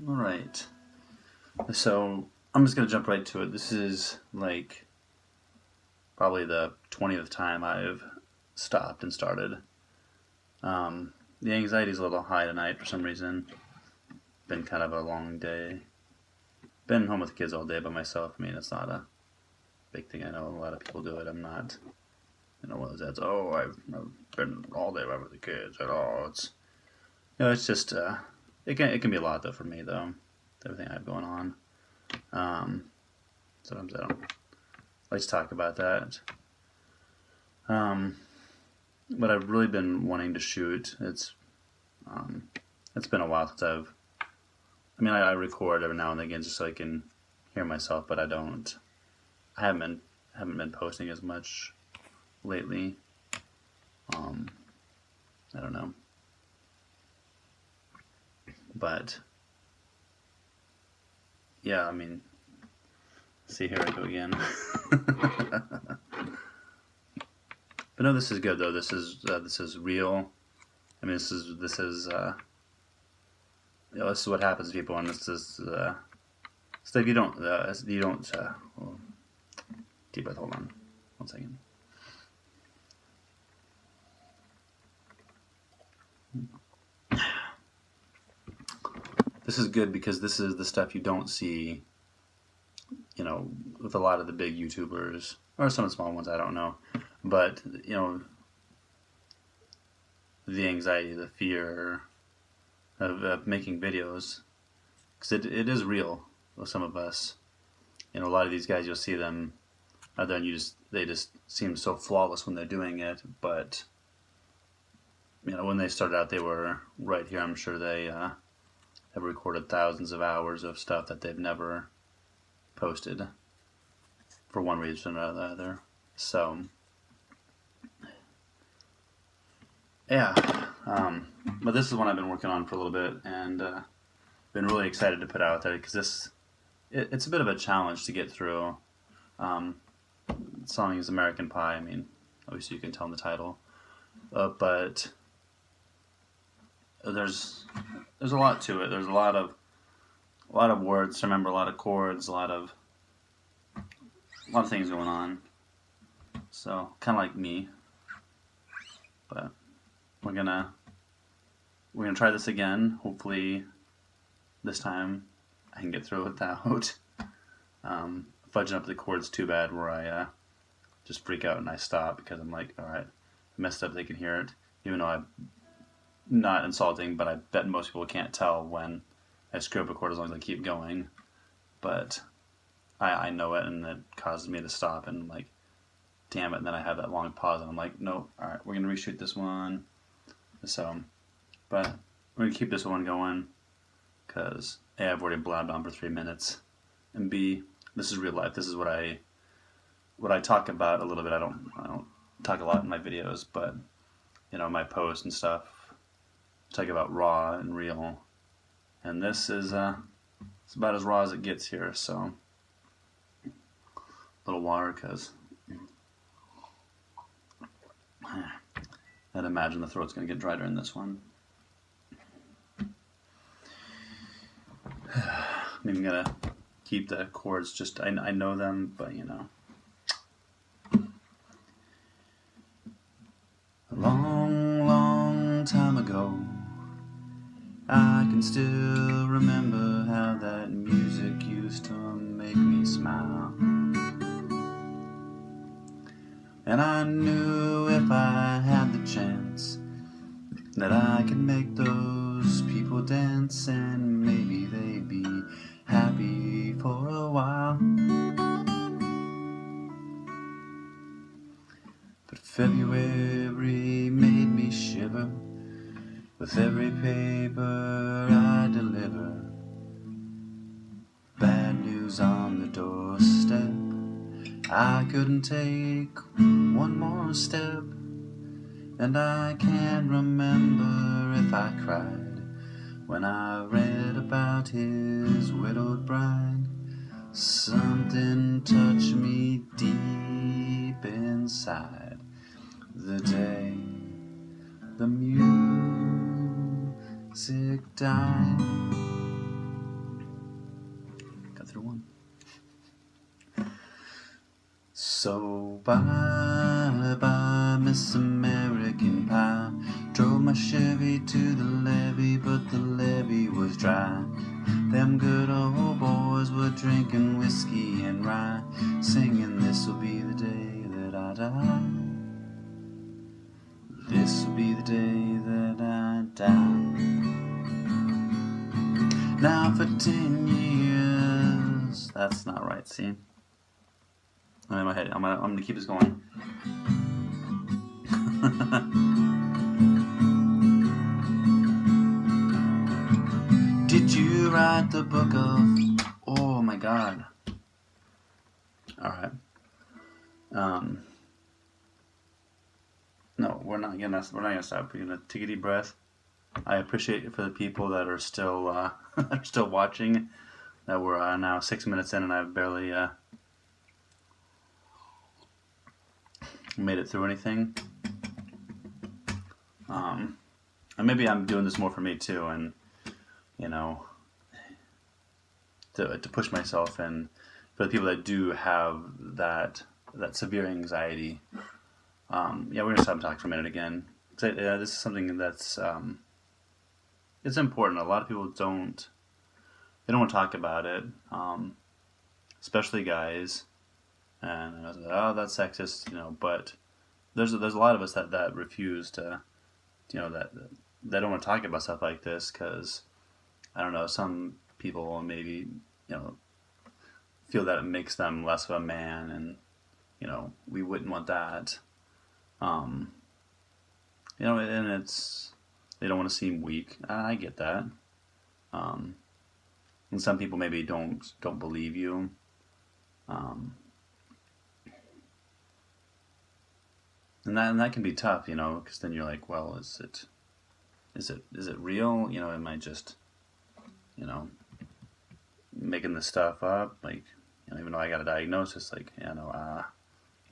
Alright, so I'm just going to jump right to it. This is like probably the 20th time I've stopped and started. The anxiety is a little high tonight for some reason. Been kind of a long day. Been home with the kids all day by myself. I mean, it's not a big thing. I know a lot of people do it. I'm not, one of those ads. Oh, I've been all day with the kids at all. It's, it's just, it can be a lot though for me though. Everything I have going on. Sometimes I don't like to talk about that. But I've really been wanting to shoot. It's been a while since I record every now and again just so I can hear myself, but I haven't been posting as much lately. I don't know. But yeah, see, here I go again. But no, this is good though. This is real. This is this is what happens to people, and this is stuff you don't well, deep breath. Hold on, 1 second. This is good because this is the stuff you don't see, with a lot of the big YouTubers or some of the small ones. I don't know, but the anxiety, the fear of making videos, because it is real with some of us. A lot of these guys, you'll see them, then they just seem so flawless when they're doing it. But when they started out, they were right here. I'm sure they have recorded thousands of hours of stuff that they've never posted for one reason or another. So yeah, but this is one I've been working on for a little bit, and been really excited to put out there because it's a bit of a challenge to get through. The song is American Pie. Obviously you can tell in the title, but there's a lot to it. There's a lot of words to remember, a lot of chords, a lot of things going on. So kind of like me, but we're gonna try this again. Hopefully this time I can get through it without fudging up the chords too bad, where I just freak out and I stop because I'm like, all right, I messed up. They can hear it, even though I'm not insulting, but I bet most people can't tell when I screw up a chord as long as I keep going. But I know it, and it causes me to stop, and I'm like, damn it, and then I have that long pause, and I'm like, no, alright, we're going to reshoot this one. So, but we're going to keep this one going, because A, I've already blabbed on for 3 minutes, and B, this is real life. This is what I talk about a little bit. I don't talk a lot in my videos, but, my posts and stuff, talk about raw and real, and this is it's about as raw as it gets here. So a little water, because I'd imagine the throat's going to get dry during this one. I'm going to keep the chords, just I know them, but a long time ago, I can still remember how that music used to make me smile. And I knew if I had the chance that I could make those people dance, and maybe they'd be happy for a while. But February made me shiver with every paper I deliver. Bad news on the doorstep. I couldn't take one more step, and I can't remember if I cried when I read about his widowed bride. Something touched me deep inside the day the music died. through one. So bye, Miss American Pie. Drove my Chevy to the levee, but the levee was dry. Them good old boys were drinking whiskey and rye, singing, this'll be the day that I die. This'll be the day that I die. Now for 10 years. That's not right, see? I'm in my head. I'm gonna keep this going. Did you write the book of... Oh my god. Alright. No, we're not gonna stop. We're gonna take a deep breath. I appreciate it for the people that are still still watching. That we're now 6 minutes in and I've barely made it through anything. And maybe I'm doing this more for me too, and you know, to push myself, and for the people that do have that severe anxiety. Yeah, we're gonna stop and talk for a minute again. So, this is something that's it's important. A lot of people don't want to talk about it, especially guys. And I was like, oh, that's sexist, you know. But there's a lot of us that refuse to, you know, that they don't want to talk about stuff like this because, I don't know, some people maybe, you know, feel that it makes them less of a man, and you know, we wouldn't want that. You know, and it's, they don't want to seem weak. I get that. And some people maybe don't believe you. And that can be tough, you know, because then you're like, well, is it real? You know, am I just, you know, making this stuff up? Like, you know, even though I got a diagnosis, like, you know,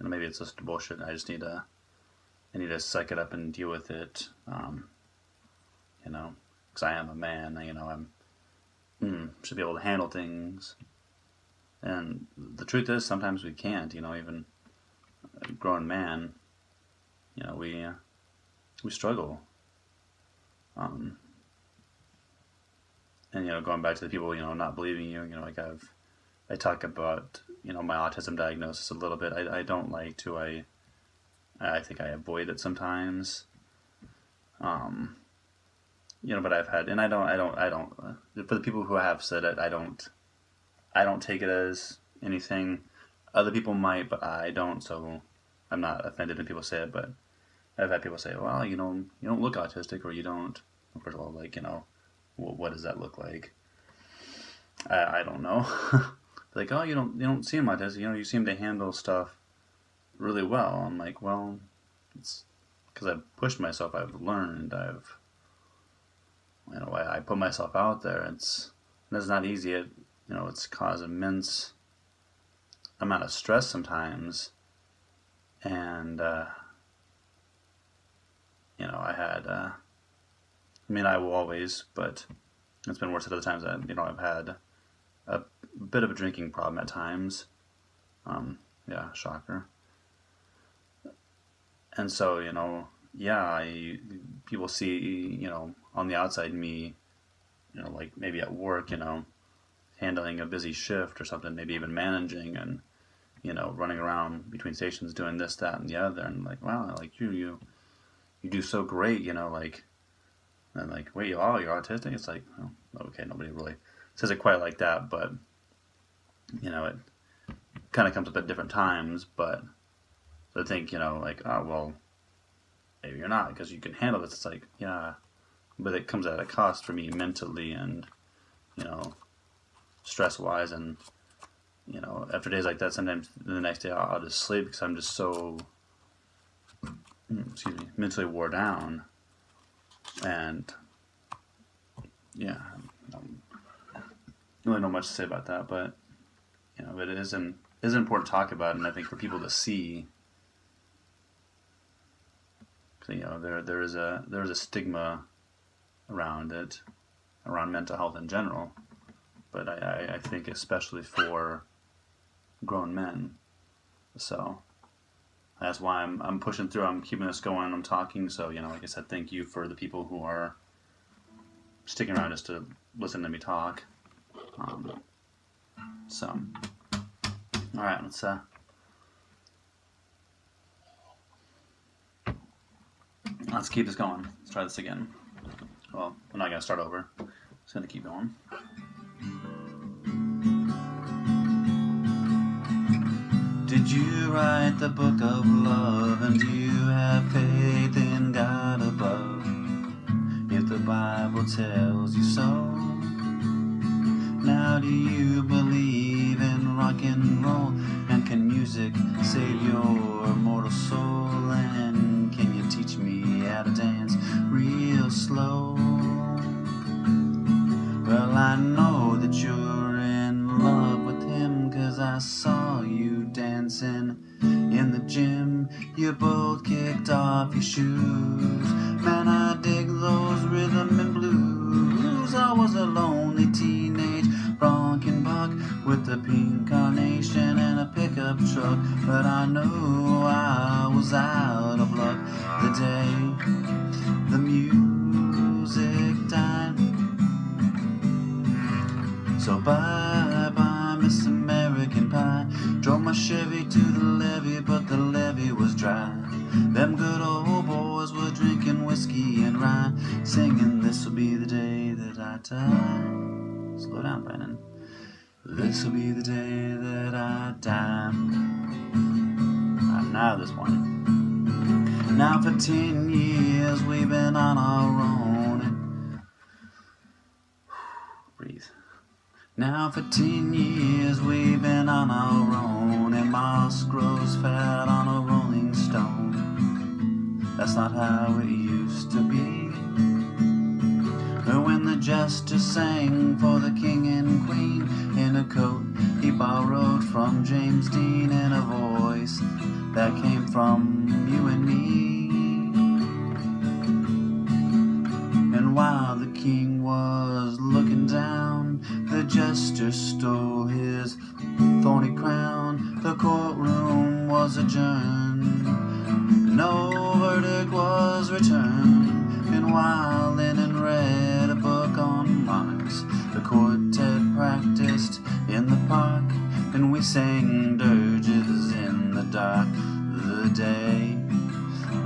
maybe it's just bullshit. I just need to suck it up and deal with it. You know, because I am a man. You know, should be able to handle things. And the truth is, sometimes we can't. You know, even a grown man. You know, we struggle. And you know, going back to the people, you know, not believing you. You know, like I talk about, you know, my autism diagnosis a little bit. I don't like to. I think I avoid it sometimes. You know, but I've had, and I don't. For the people who have said it, I don't take it as anything. Other people might, but I don't. So I'm not offended when people say it. But I've had people say, well, you know, you don't look autistic, or you don't. First of all, like, you know, what does that look like? I don't know. Like, oh, you don't seem autistic. You know, you seem to handle stuff really well. I'm like, well, it's because I've pushed myself. I've learned. You know, I put myself out there. It's not easy. You know, it's caused immense amount of stress sometimes. And you know, I had. I mean, I will always, but it's been worse at other times. You know, I've had a bit of a drinking problem at times. Yeah, shocker. And so, you know, yeah, people see, you know, on the outside me, you know, like maybe at work, you know, handling a busy shift or something, maybe even managing and, you know, running around between stations doing this, that, and the other. And like, wow, like you do so great, you know, like, and like, wait, you're autistic? It's like, oh, okay, nobody really says it quite like that, but, you know, it kind of comes up at different times. But I think, you know, like, oh, well, maybe you're not because you can handle this. It's like, yeah, but it comes at a cost for me mentally and, you know, stress-wise. And, you know, after days like that, sometimes the next day I'll just sleep because I'm just so, mentally wore down. And, yeah, I don't really know much to say about that, but, you know, it is important to talk about, and I think for people to see, you know, there is a stigma around it, around mental health in general, but I think especially for grown men. So that's why I'm pushing through. I'm keeping this going. I'm talking. So, you know, like I said, thank you for the people who are sticking around just to listen to me talk. So, all right, let's keep this going. Let's try this again. Well, I'm not gonna start over. Just gonna keep going. Did you write the book of love, and do you have faith in God above? If the Bible tells you so, now do you believe in rock and roll? And can music save your mortal soul? And can you teach me how to dance real slow? Well, I know that you're in love with him, 'cause I saw you dancing in the gym. You both kicked off your shoes. Man, I dig those rhythm and blues. I was a lonely teenage bronking buck with a pink carnation and a pickup truck, but I knew I was out of luck the day the music died. So bye-bye, Miss American Pie. Drove my Chevy to the levee, but the levee was dry. Them good old boys were drinking whiskey and rye, singing, this'll be the day that I die. Slow down, Brandon. This'll be the day that I die. Now this one. Now for 10 years we've been on our own. Breathe. Now for 10 years we've been on our own, and moss grows fat on a rolling stone. That's not how it used to be. But when the jester sang for the king and queen in a coat he borrowed from James Dean, in a voice that came from you and me. And while the king was looking down, the jester stole his thorny crown. The courtroom was adjourned, no verdict was returned. And while Lennon read a book on Marx, the quartet practiced in the park, and we sang dirges in the dark. The day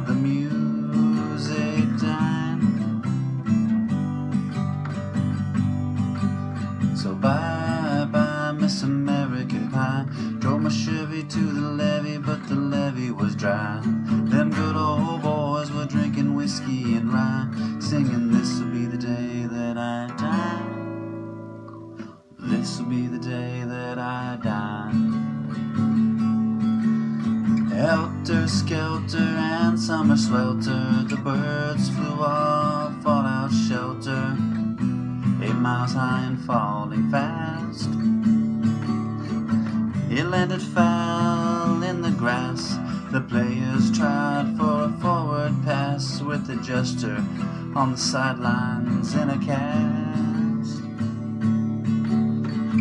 the music died. So bye-bye, Miss American Pie. Drove my Chevy to the levee, but the levee was dry. Them good old boys were drinking whiskey and rye, singing, this'll be the day that I die. This'll be the day that I die. Helter skelter and summer swelter, the birds flew off fallout shelter, 8 miles high and falling fast. It landed foul in the grass. The players tried for a forward pass, with the jester on the sidelines in a cast.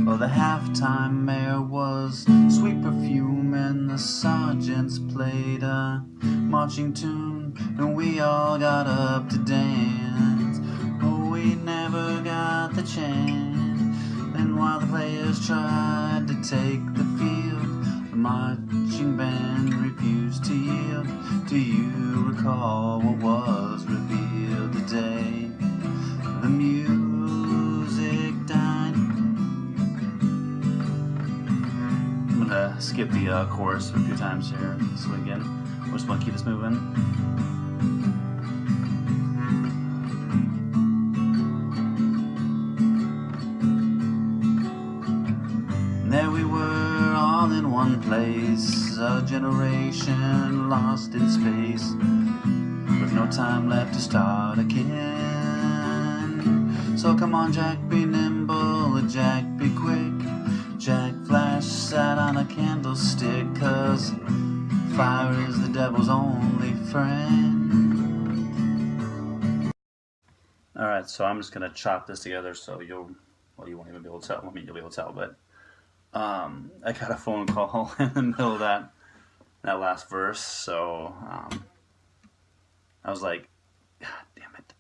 Well, the halftime air was sweet perfume, and the sergeants played a marching tune, and we all got up to dance. Oh, we never got the chance. And while the players tried to take the field, the marching band refused to yield. Do you recall what was revealed today? The music died. I'm gonna skip the chorus a few times here. So again, we're just gonna keep this moving. There we were, all in one place, a generation lost in space, with no time left to start again. So come on, Jack, be nimble, Jack, be quick. Jack Flash sat on a candlestick, 'cause fire is the devil's only friend. Alright, so I'm just gonna chop this together so you'll well, you won't even be able to tell. I mean, you'll be able to tell, but I got a phone call in the middle of that last verse, so I was like, God damn it.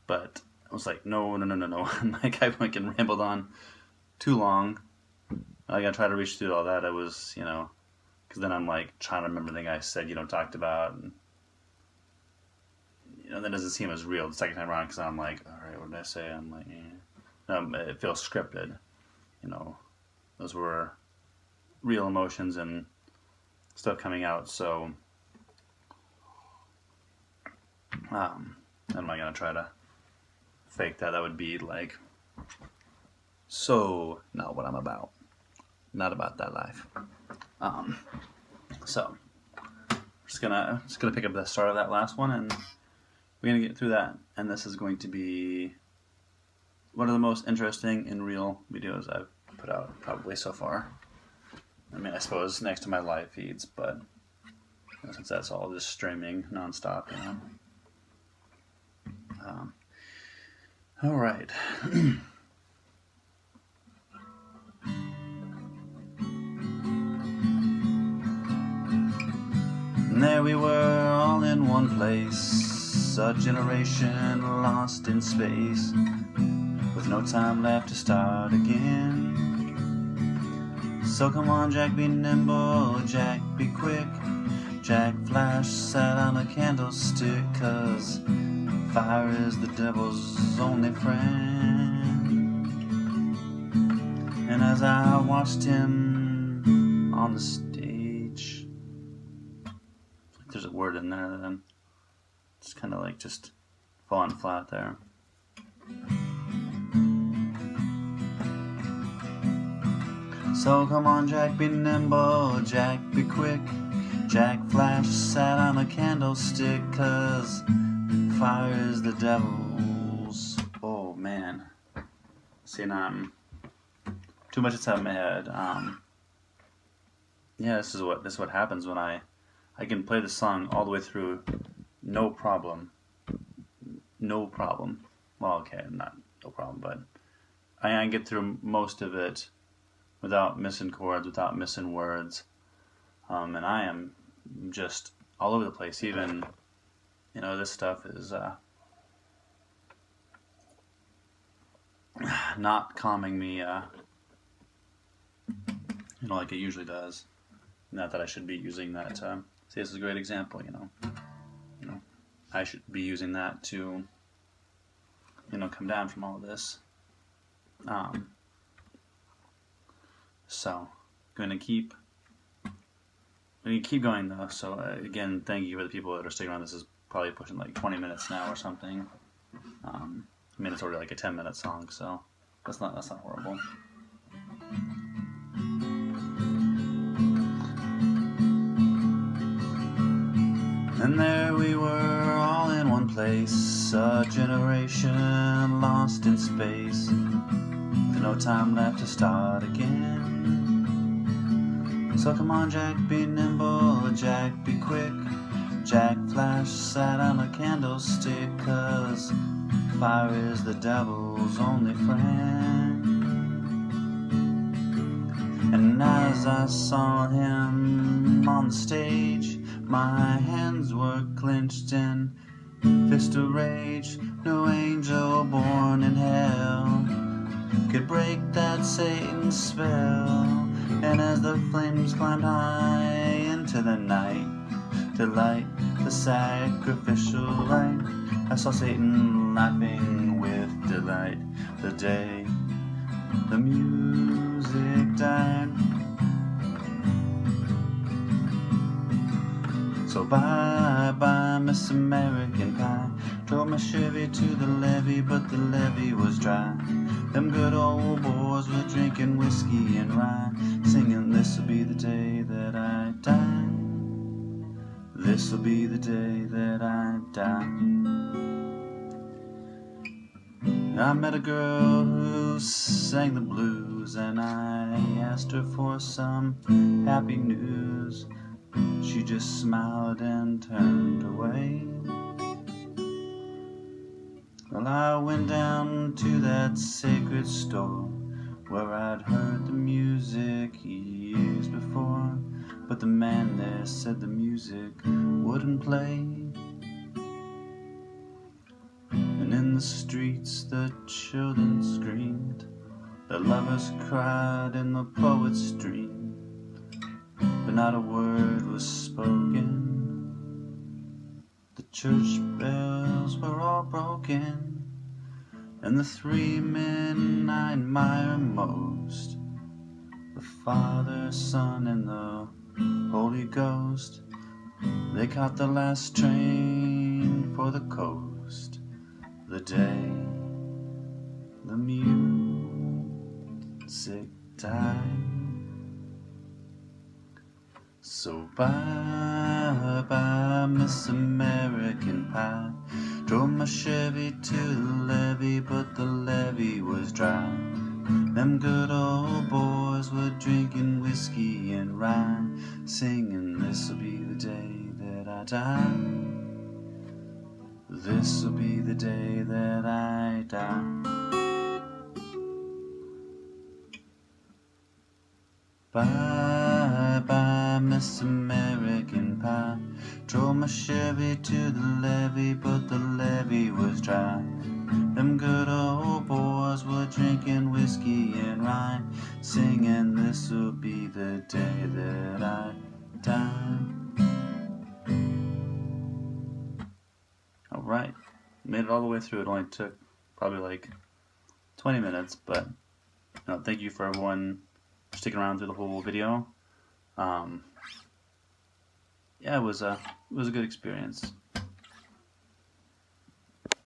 But I was like, no. And like, I fucking rambled on too long. I gotta try to reach through all that. I was, because then I'm like trying to remember the thing I said, talked about, and that doesn't seem as real the second time around, because I'm like, all right, what did I say? I'm like, it feels scripted. Those were real emotions and stuff coming out. So, am I gonna try to fake that? That would be like so not what I'm about. Not about that life. So just gonna pick up the start of that last one, and we're gonna get through that. And this is going to be one of the most interesting and real videos I've put out probably so far. I mean, I suppose next to my live feeds, but since that's all just streaming nonstop, all right. And there we were, all in one place, a generation lost in space, with no time left to start again. So come on, Jack, be nimble, Jack, be quick. Jack Flash sat on a candlestick, 'cause fire is the devil's only friend. And as I watched him on the stage, there's a word in there that I'm just kind of like just falling flat there. So come on, Jack, be nimble, Jack, be quick. Jack Flash sat on a candlestick, 'cause fire is the devil's. Oh man. See, now I'm too much inside my head. Yeah, this is what happens when I can play the song all the way through, no problem. No problem. Well, okay, not no problem, but I can get through most of it without missing chords, without missing words. And I am just all over the place. Even, this stuff is not calming me, like it usually does. Not that I should be using that. See, this is a great example, I should be using that to, come down from all of this. So, going to keep going though. So again, thank you for the people that are sticking around. This is probably pushing like 20 minutes now or something. I mean, it's already like a 10-minute song, so that's not horrible. And there we were, all in one place, a generation lost in space, with no time left to start again. So come on, Jack, be nimble, Jack, be quick. Jack Flash sat on a candlestick, 'cause fire is the devil's only friend. And as I saw him on the stage, my hands were clenched in fist of rage. No angel born in hell could break that Satan's spell. And as the flames climbed high into the night to light the sacrificial light, I saw Satan laughing with delight the day the music died. So bye, Miss American Pie. Drove my Chevy to the levee, but the levee was dry. Them good old boys were drinking whiskey and rye, singing, this'll be the day that I die. This'll be the day that I die. I met a girl who sang the blues, and I asked her for some happy news. She just smiled and turned away. Well, I went down to that sacred store where I'd heard the music years before, but the man there said the music wouldn't play. And in the streets the children screamed, the lovers cried, and the poets dreamed, but not a word was spoken. The church bells were all broken, and the three men I admire most, the Father, Son, and the Holy Ghost, they caught the last train for the coast. The day the music died. So bye-bye, Miss American Pie. Drove my Chevy to the levee, but the levee was dry. Them good old boys were drinking whiskey and rye, singing, this'll be the day that I die. This'll be the day that I die. Bye-bye, Miss American Pie. Drove my Chevy to the levee, but the levee was dry. Them good old boys were drinking whiskey and rye, singing, this'll be the day that I die. Alright, made it all the way through. It only took probably like 20 minutes, but thank you for everyone sticking around through the whole video. Yeah, it was a good experience.